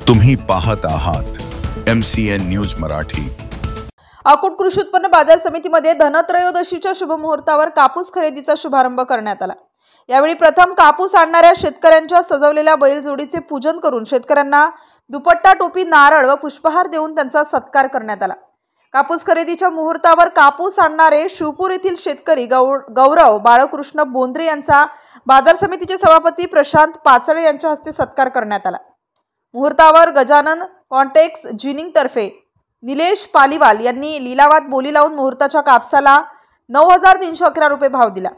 तुम्ही पाहत आहात MCN न्यूज मराठी। अकोट कृषी उत्पन्न बाजार समितीमध्ये धनत्रयोदशीच्या शुभमुहूर्तावर कापूस खरेदीचा शुभारंभ करण्यात आला। यावेळी प्रथम कापूस आणणाऱ्या शेतकऱ्यांच्या सजवलेल्या बैलजोडीचे पूजन करून शेतकऱ्यांना दुपट्टा, टोपी, नारळ व पुष्पहार देऊन त्यांचा सत्कार करण्यात आला। कापूस खरेदीच्या मुहूर्तावर कापूस आणणारे शिवपूर येथील शेतकरी गौरव बाळकृष्ण बोंद्रे यांचा बाजार समितीचे सभापती प्रशांत पाचळे यांच्या हस्ते सत्कार करण्यात आला। मुहूर्तावर गजानन कॉन्टेक्स जिनिंग तर्फे निलेश पालीवाल यांनी लिलावात बोली लावून मुहूर्ताच्या कापसाला 9311 रुपये भाव दिला।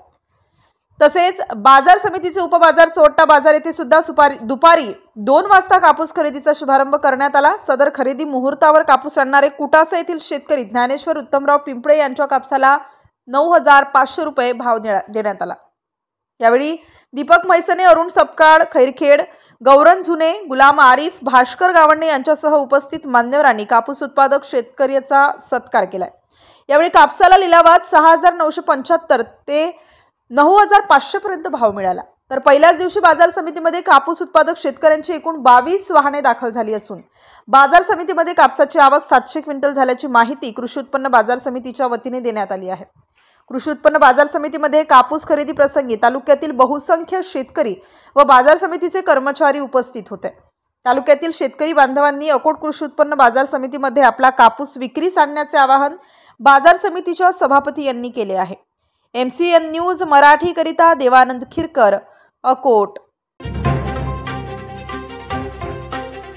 तसेच बाजार समितीचे उपबाजार चोट्टा बाजार येथे सुद्धा दुपारी 2 वाजता कापूस खरेदीचा शुभारंभ करण्यात आला। सदर खरेदी मुहूर्तावर कापूस आणणारे कुटासा येथील शेतकरी ज्ञानेश्वर उत्तमराव पिंपळे यांच्या कापसाला 9500 रुपये भाव देण्यात आला। यावेळी दीपक मैसने, अरुण सपकाळ, खैरखेड, गौरन झुने, गुलाम आरिफ, भास्कर गावंडे यांच्यासह उपस्थित मान्यवरांनी कापूस उत्पादक शेतकऱ्याचा सत्कार केला। यावेळी कापसाला लिलावात 6975 ते 9500 पर्यंत भाव मिळाला। तर पहिल्याच दिवशी बाजार समितीमध्ये कापूस उत्पादक शेतकऱ्यांची एकूण 22 वाहने दाखल झाली असून बाजार समितीमध्ये कापसाची आवक 700 क्विंटल झाल्याची माहिती कृषी उत्पन्न बाजार समितीच्या वतीने देण्यात आली आहे। कृषी उत्पन्न बाजार समितीमध्ये कापूस खरेदी प्रसंगी तालुक्यातील बहुसंख्य शेतकरी व बाजार समितीचे कर्मचारी उपस्थित होते। तालुक्यातील शेतकरी बांधवांनी अकोट कृषी उत्पन्न बाजार समितीमध्ये आपला कापूस विक्रीस आणण्याचे आवाहन बाजार समितीच्या सभापती यांनी केले आहे। MCN न्यूज मराठी करिता देवानंद खिरकर, अकोट।